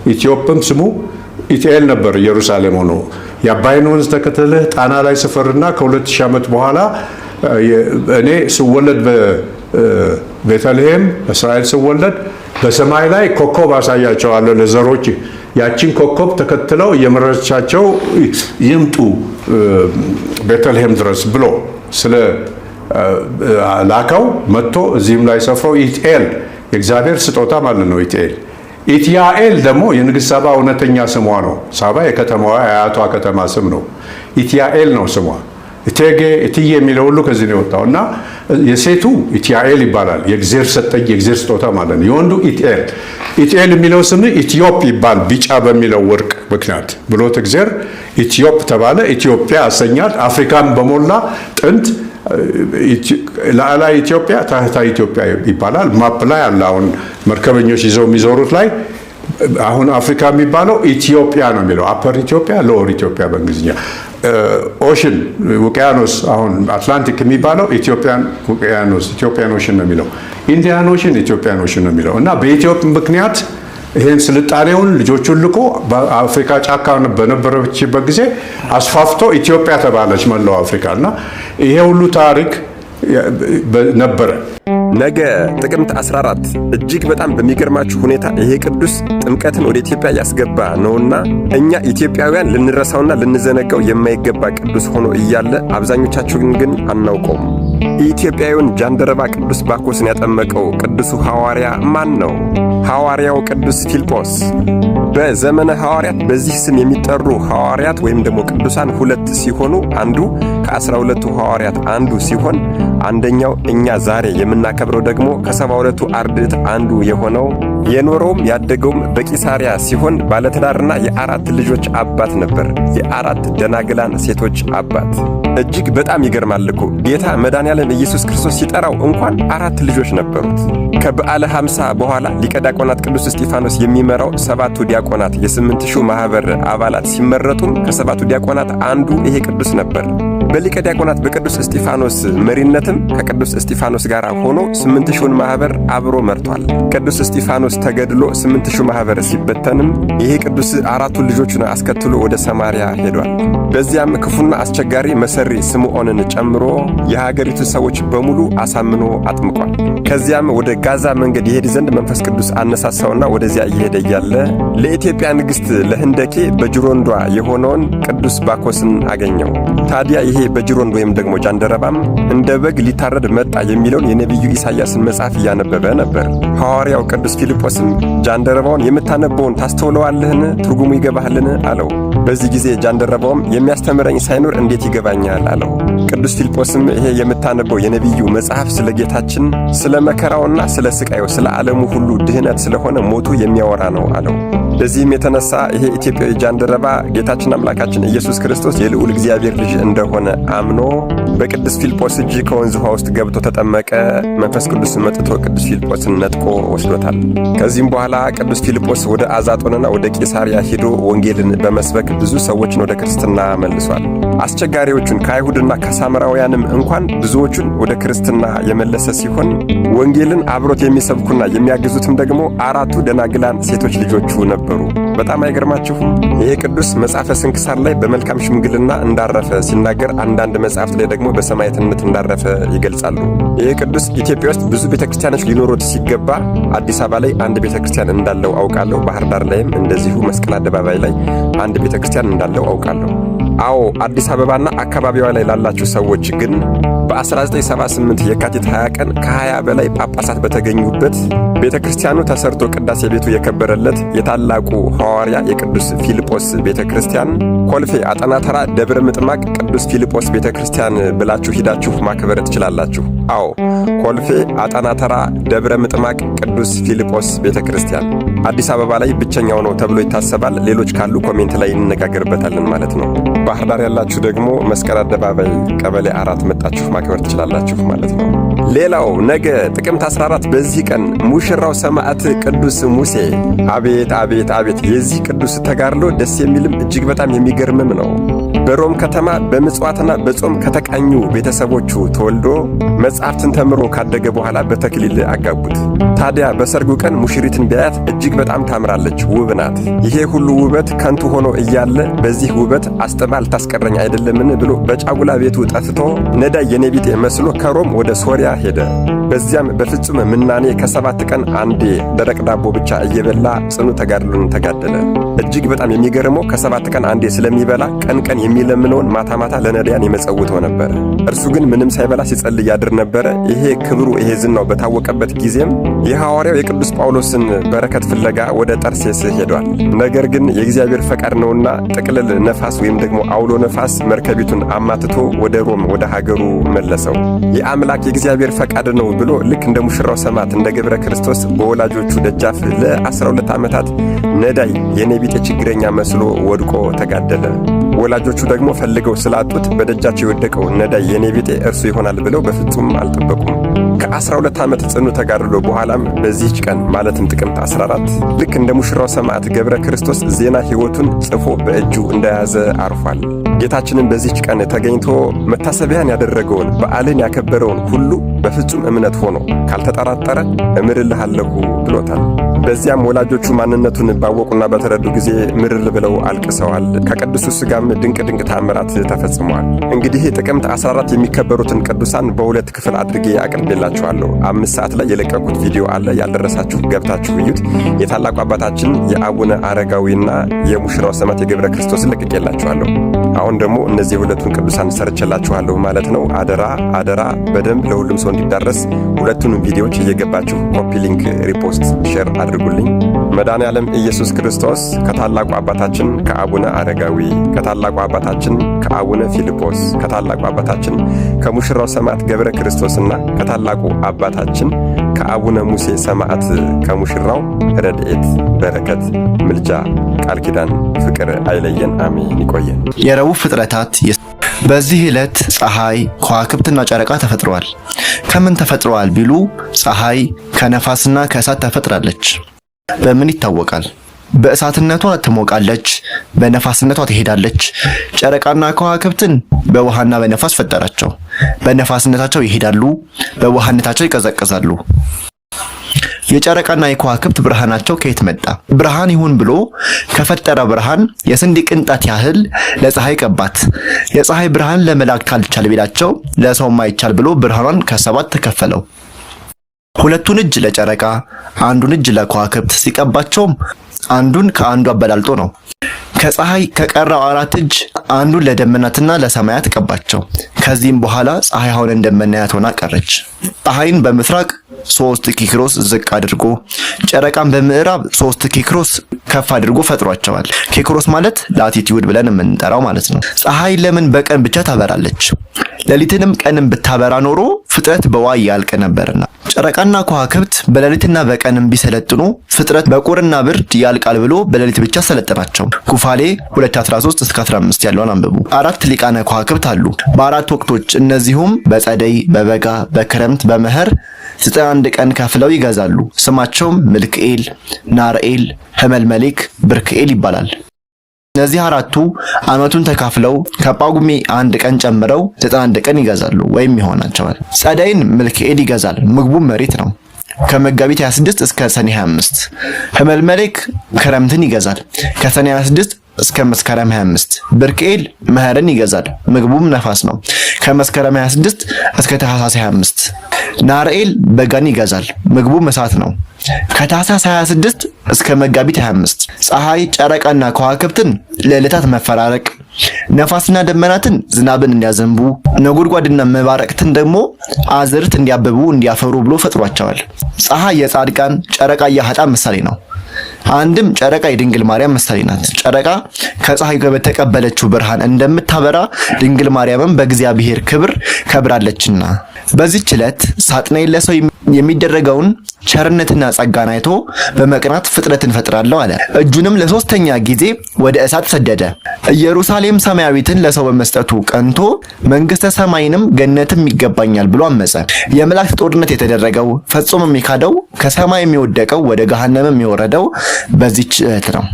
ኢትዮጵያም ስሙ ኢቲኤል ነበር። ኢየሩሳሌም ሆኖ የአባይን ወንዝ ተከትለህ ጣና ላይ ሰፈርና ከ2000 ዓመት በኋላ እኔ ስወለድ በቤተልሔም እስራኤል ስወለድ በሰማይ ላይ ኮከብ አሳያቸዋለሁ ለዘሮች ያቺን ኮከብ ተከትለው የመረቻቸው ይምጡ ቤተልሔም ድረስ ብሎ ስለ ላካው መጥቶ እዚህም ላይ ሰፍሮ ኢቲኤል የእግዚአብሔር ስጦታ ማለት ነው። ኢትያኤል ደግሞ የንግሥት ሳባ እውነተኛ ስሟ ነው። ሳባ የከተማዋ የአያቷ ከተማ ስም ነው። ኢትያኤል ነው ስሟ። እቴጌ እትዬ የሚለው ሁሉ ከዚህ ነው የወጣው እና የሴቱ ኢትያኤል ይባላል። የእግዚአብሔር ሰጠኝ የእግዚአብሔር ስጦታ ማለት ነው። የወንዱ ኢትኤል የሚለው ስም ኢትዮጵ ይባል ቢጫ በሚለው ወርቅ ምክንያት ብሎት እግዚአብሔር ኢትዮጵ ተባለ። ኢትዮጵያ አሰኛት። አፍሪካን በሞላ ጥንት ላዕላይ ኢትዮጵያ ታህታይ ኢትዮጵያ ይባላል። ማፕ ላይ አለ። አሁን መርከበኞች ይዘው የሚዞሩት ላይ አሁን አፍሪካ የሚባለው ኢትዮጵያ ነው የሚለው አፐር ኢትዮጵያ ሎወር ኢትዮጵያ በእንግሊዝኛ ኦሽን ውቅያኖስ አሁን አትላንቲክ የሚባለው ኢትዮጵያን ውቅያኖስ ኢትዮጵያን ኦሽን ነው የሚለው ኢንዲያን ኦሽን ኢትዮጵያን ኦሽን ነው የሚለው እና በኢትዮጵያ ምክንያት ይሄን ስልጣኔውን ልጆቹን ልኮ በአፍሪካ ጫካ በነበረችበት ጊዜ አስፋፍቶ ኢትዮጵያ ተባለች መላው አፍሪካ እና ይሄ ሁሉ ታሪክ ነበረ። ነገ ጥቅምት 14 እጅግ በጣም በሚገርማችሁ ሁኔታ ይሄ ቅዱስ ጥምቀትን ወደ ኢትዮጵያ ያስገባ ነውና እኛ ኢትዮጵያውያን ልንረሳውና ልንዘነጋው የማይገባ ቅዱስ ሆኖ እያለ አብዛኞቻችን ግን አናውቀውም። ኢትዮጵያዊውን ጃንደረባ ቅዱስ ባኮስን ያጠመቀው ቅዱሱ ሐዋርያ ማን ነው? ሐዋርያው ቅዱስ ፊልጶስ። በዘመነ ሐዋርያት በዚህ ስም የሚጠሩ ሐዋርያት ወይም ደግሞ ቅዱሳን ሁለት ሲሆኑ አንዱ ከ12ቱ ሐዋርያት አንዱ ሲሆን አንደኛው እኛ ዛሬ የምናከብረው ደግሞ ከ72ቱ አርድእት አንዱ የሆነው የኖረውም ያደገውም በቂሳሪያ ሲሆን ባለትዳርና የ4 ልጆች አባት ነበር። የ4 ደናግላን ሴቶች አባት። እጅግ በጣም ይገርማል እኮ ጌታ መድኃኔዓለም ኢየሱስ ክርስቶስ ሲጠራው እንኳን 4 ልጆች ነበሩት። ከበዓለ 50 በኋላ ሊቀ ዲያቆናት ቅዱስ እስጢፋኖስ የሚመራው 7ቱ ዲያቆናት የ8000 ማህበር አባላት ሲመረጡም ከ7ቱ ዲያቆናት አንዱ ይሄ ቅዱስ ነበር። በሊቀ ዲያቆናት በቅዱስ እስጢፋኖስ መሪነትም ከቅዱስ እስጢፋኖስ ጋር ሆኖ 8000ን ማህበር አብሮ መርቷል። ቅዱስ እስጢፋኖስ ተገድሎ 8000 ማህበር ሲበተንም ይሄ ቅዱስ 4ቱ ልጆቹን አስከትሎ ወደ ሰማርያ ሄዷል። በዚያም ክፉና አስቸጋሪ መሰሪ ስምዖንን ጨምሮ የሀገሪቱ ሰዎች በሙሉ አሳምኖ አጥምቋል። ከዚያም ወደ ጋዛ መንገድ ይሄድ ዘንድ መንፈስ ቅዱስ አነሳሳውና ወደዚያ እየሄደ እያለ ለኢትዮጵያ ንግሥት ለህንደኬ በጅሮንዷ የሆነውን ቅዱስ ባኮስን አገኘው። ታዲያ ይሄ በጅሮንድ ወይም ደግሞ ጃንደረባም እንደ በግ ሊታረድ መጣ የሚለውን የነቢዩ ኢሳይያስን መጽሐፍ እያነበበ ነበር። ሐዋርያው ቅዱስ ፊልጶስም ጃንደረባውን የምታነበውን ታስተውለዋለህን? ትርጉሙ ይገባህልን? አለው። በዚህ ጊዜ ጃንደረባውም የሚያስተምረኝ ሳይኖር እንዴት ይገባኛል? አለው። ቅዱስ ፊልጶስም ይሄ የምታነበው የነቢዩ መጽሐፍ ስለ ጌታችን ስለ መከራውና ስለ ስቃዩ ስለ ዓለሙ ሁሉ ድህነት ስለሆነ ሞቱ የሚያወራ ነው አለው። በዚህም የተነሳ ይሄ ኢትዮጵያዊ ጃንደረባ ጌታችን አምላካችን ኢየሱስ ክርስቶስ የልዑል እግዚአብሔር ልጅ እንደሆነ አምኖ በቅዱስ ፊልጶስ እጅ ከወንዝ ውሃ ውስጥ ገብቶ ተጠመቀ። መንፈስ ቅዱስ መጥቶ ቅዱስ ፊልጶስን ነጥቆ ወስዶታል። ከዚህም በኋላ ቅዱስ ፊልጶስ ወደ አዛጦንና ወደ ቂሳሪያ ሄዶ ወንጌልን በመስበክ ብዙ ሰዎችን ወደ ክርስትና መልሷል። አስቸጋሪዎቹን ከአይሁድና ከሳምራውያንም እንኳን ብዙዎቹን ወደ ክርስትና የመለሰ ሲሆን ወንጌልን አብሮት የሚሰብኩና የሚያግዙትም ደግሞ 4ቱ ደናግላን ሴቶች ልጆቹ ነበሩ። በጣም አይገርማችሁም? ይሄ ቅዱስ መጽሐፈ ስንክሳር ላይ በመልካም ሽምግልና እንዳረፈ ሲናገር፣ አንዳንድ መጽሐፍት ላይ ደግሞ በሰማዕትነት እንዳረፈ ይገልጻሉ። ይሄ ቅዱስ ኢትዮጵያ ውስጥ ብዙ ቤተክርስቲያኖች ሊኖሩት ሲገባ አዲስ አበባ ላይ አንድ ቤተክርስቲያን እንዳለው አውቃለሁ። ባህር ዳር ላይም እንደዚሁ መስቀል አደባባይ ላይ አንድ ቤተክርስቲያን እንዳለው አውቃለሁ። አዎ አዲስ አበባና አካባቢዋ ላይ ላላችሁ ሰዎች ግን በ1978 የካቲት 20 ቀን ከ20 በላይ ጳጳሳት በተገኙበት ቤተክርስቲያኑ ተሰርቶ ቅዳሴ ቤቱ የከበረለት የታላቁ ሐዋርያ የቅዱስ ፊልጶስ ቤተክርስቲያን ኮልፌ አጠናተራ ደብረ ምጥማቅ ቅዱስ ፊልጶስ ቤተክርስቲያን ብላችሁ ሂዳችሁ ማክበር ትችላላችሁ። አዎ ኮልፌ አጠናተራ ደብረ ምጥማቅ ቅዱስ ፊልጶስ ቤተክርስቲያን አዲስ አበባ ላይ ብቸኛው ነው ተብሎ ይታሰባል። ሌሎች ካሉ ኮሜንት ላይ እንነጋገርበታለን ማለት ነው። ባህር ዳር ያላችሁ ደግሞ መስቀል አደባባይ ቀበሌ 4 መጣችሁ ማክበር ትችላላችሁ ማለት ነው። ሌላው ነገ ጥቅምት 14 በዚህ ቀን ሙሽራው ሰማዕት ቅዱስ ሙሴ አቤት አቤት አቤት! የዚህ ቅዱስ ተጋድሎ ደስ የሚልም እጅግ በጣም የሚገርምም ነው። በሮም ከተማ በምጽዋትና በጾም ከተቃኙ ቤተሰቦቹ ተወልዶ መጽሐፍትን ተምሮ ካደገ በኋላ በተክሊል አጋቡት። ታዲያ በሰርጉ ቀን ሙሽሪትን ቢያያት እጅግ በጣም ታምራለች፣ ውብ ናት። ይሄ ሁሉ ውበት ከንቱ ሆኖ እያለ በዚህ ውበት አስጥማ ልታስቀረኝ አይደለምን ብሎ በጫጉላ ቤቱ ጠፍቶ ነዳይ የኔቢጤ መስሎ ከሮም ወደ ሶሪያ ሄደ። በዚያም በፍጹም ምናኔ ከ7 ቀን አንዴ ደረቅ ዳቦ ብቻ እየበላ ጽኑ ተጋድሎን ተጋደለ። እጅግ በጣም የሚገርመው ከ7 ቀን አንዴ ስለሚበላ ቀን ቀን የሚለምነውን ማታ ማታ ለነዳያን የመጸውተው ነበር። እርሱ ግን ምንም ሳይበላ ሲጸልይ ያድር ነበረ። ይሄ ክብሩ ይሄ ዝናው በታወቀበት ጊዜም የሐዋርያው የቅዱስ ጳውሎስን በረከት ፍለጋ ወደ ጠርሴስ ሄዷል። ነገር ግን የእግዚአብሔር ፈቃድ ነውና ጥቅልል ነፋስ ወይም ደግሞ አውሎ ነፋስ መርከቢቱን አማትቶ ወደ ሮም ወደ ሀገሩ መለሰው። የአምላክ የእግዚአብሔር ፈቃድ ነው ብሎ ልክ እንደ ሙሽራው ሰማዕት እንደ ገብረ ክርስቶስ በወላጆቹ ደጃፍ ለ12 ዓመታት ነዳይ የኔቢጤ ችግረኛ መስሎ ወድቆ ተጋደለ። ወላጆቹ ደግሞ ፈልገው ስላጡት በደጃቸው የወደቀው ነዳይ የኔቢጤ እርሱ ይሆናል ብለው በፍጹም አልጠበቁም። ከ12 ዓመት ጽኑ ተጋድሎ በኋላም በዚህች ቀን ማለትም ጥቅምት 14 ልክ እንደ ሙሽራው ሰማዕት ገብረ ክርስቶስ ዜና ሕይወቱን ጽፎ በእጁ እንደያዘ አርፏል። ጌታችንን በዚህች ቀን ተገኝቶ መታሰቢያን ያደረገውን በዓልን ያከበረውን ሁሉ በፍጹም እምነት ሆኖ ካልተጠራጠረ እምርልሃለሁ ብሎታል። በዚያም ወላጆቹ ማንነቱን ባወቁና በተረዱ ጊዜ ምርር ብለው አልቅሰዋል። ከቅዱሱ ሥጋም ድንቅ ድንቅ ታምራት ተፈጽመዋል። እንግዲህ ጥቅምት 14 የሚከበሩትን ቅዱሳን በሁለት ክፍል አድርጌ አቅርቤላችኋለሁ። 5 ሰዓት ላይ የለቀኩት ቪዲዮ አለ፣ ያልደረሳችሁ ገብታችሁ እዩት። የታላቁ አባታችን የአቡነ አረጋዊና የሙሽራው ሰማዕት የገብረ ክርስቶስን ለቅቄላችኋለሁ። አሁን ደግሞ እነዚህ ሁለቱን ቅዱሳን ሰርቼላችኋለሁ ማለት ነው። አደራ አደራ በደንብ ለሁሉም ሰው እንዲዳረስ ሁለቱንም ቪዲዮዎች እየገባችሁ ኮፒ ሊንክ፣ ሪፖስት፣ ሼር አድርጉልኝ። መድኃኔዓለም ኢየሱስ ክርስቶስ ከታላቁ አባታችን ከአቡነ አረጋዊ፣ ከታላቁ አባታችን ከአቡነ ፊልጶስ፣ ከታላቁ አባታችን ከሙሽራው ሰማዕት ገብረ ክርስቶስና ከታላቁ አባታችን ከአቡነ ሙሴ ሰማዕት ከሙሽራው ረድኤት፣ በረከት፣ ምልጃ፣ ቃል ኪዳን፣ ፍቅር አይለየን። አሜን። ይቆየን። የረቡዕ ፍጥረታት በዚህ ዕለት ፀሐይ፣ ከዋክብትና ጨረቃ ተፈጥረዋል። ከምን ተፈጥረዋል ቢሉ ፀሐይ ከነፋስና ከእሳት ተፈጥራለች። በምን ይታወቃል? በእሳትነቷ ትሞቃለች፣ በነፋስነቷ ትሄዳለች። ጨረቃና ከዋክብትን በውሃና በነፋስ ፈጠራቸው። በነፋስነታቸው ይሄዳሉ፣ በውሃነታቸው ይቀዘቅዛሉ። የጨረቃና የከዋክብት ብርሃናቸው ከየት መጣ? ብርሃን ይሁን ብሎ ከፈጠረ ብርሃን የስንዴ ቅንጣት ያህል ለፀሐይ ቀባት። የፀሐይ ብርሃን ለመላእክት ካልቻለ ቢላቸው ለሰው ማይቻል ብሎ ብርሃኗን ከሰባት ተከፈለው። ሁለቱን እጅ ለጨረቃ አንዱን እጅ ለከዋክብት ሲቀባቸውም አንዱን ከአንዱ አበላልጦ ነው። ከፀሐይ ከቀረው 4 እጅ አንዱን ለደመናትና ለሰማያት ቀባቸው። ከዚህም በኋላ ፀሐይ አሁን እንደምናያት ሆና ቀረች። ፀሐይን በምስራቅ 3 ኪክሮስ ዝቅ አድርጎ ጨረቃን በምዕራብ 3 ኪክሮስ ከፍ አድርጎ ፈጥሯቸዋል። ኪክሮስ ማለት ላቲቲዩድ ብለን የምንጠራው ማለት ነው። ፀሐይ ለምን በቀን ብቻ ታበራለች? ሌሊትንም ቀንም ብታበራ ኖሮ ፍጥረት በዋይ ያልቅ ነበርና። ጨረቃና ከዋክብት በሌሊትና በቀንም ቢሰለጥኑ ፍጥረት በቁርና ብርድ ያልቃል ብሎ በሌሊት ብቻ ሰለጠናቸው። ኩፋሌ 2:13 እስከ 15 ያለውን አንብቡ። 4 ሊቃነ ከዋክብት አሉ በ4 ወቅቶች። እነዚሁም በጸደይ፣ በበጋ፣ በክረምት፣ በመኸር 91 ቀን ከፍለው ይገዛሉ። ስማቸውም ምልክኤል፣ ናርኤል፣ ህመልመሌክ፣ ብርክኤል ይባላል። እነዚህ 4ቱ ዓመቱን ተካፍለው ከጳጉሜ 1 ቀን ጨምረው 91 ቀን ይገዛሉ ወይም ይሆናቸዋል። ጸደይን ምልክኤል ይገዛል፣ ምግቡም መሬት ነው። ከመጋቢት 26 እስከ ሰኔ 25። ህመልመሌክ ክረምትን ይገዛል፣ ከሰኔ 26 እስከ መስከረም 25። ብርክኤል መኸርን ይገዛል፣ ምግቡም ነፋስ ነው፣ ከመስከረም 26 እስከ ታኅሳስ 25። ናርኤል በጋን ይገዛል፣ ምግቡም እሳት ነው፣ ከታኅሳስ 26 እስከ መጋቢት 25። ፀሐይ፣ ጨረቃና ከዋክብትን ለዕለታት መፈራረቅ፣ ነፋስና ደመናትን ዝናብን እንዲያዘንቡ፣ ነጎድጓድና መባረቅትን ደግሞ አዝርት እንዲያብቡ እንዲያፈሩ ብሎ ፈጥሯቸዋል። ፀሐይ የጻድቃን፣ ጨረቃ የኃጥአን ምሳሌ ነው። አንድም ጨረቃ የድንግል ማርያም ምሳሌ ናት። ጨረቃ ከፀሐይ በተቀበለችው ብርሃን እንደምታበራ ድንግል ማርያምም በእግዚአብሔር ክብር ከብራለችና። በዚህች ዕለት ሳጥናኤል ለሰው የሚደረገውን ቸርነትና ጸጋን አይቶ በመቅናት ፍጥረትን ፈጥራለሁ አለ። እጁንም ለሶስተኛ ጊዜ ወደ እሳት ሰደደ። ኢየሩሳሌም ሰማያዊትን ለሰው በመስጠቱ ቀንቶ መንግስተ ሰማይንም ገነትም ይገባኛል ብሎ አመፀ። የመላእክት ጦርነት የተደረገው ፈጽሞ የሚካደው ከሰማይ የሚወደቀው ወደ ገሃነም የሚወረደው በዚህች እህት ነው።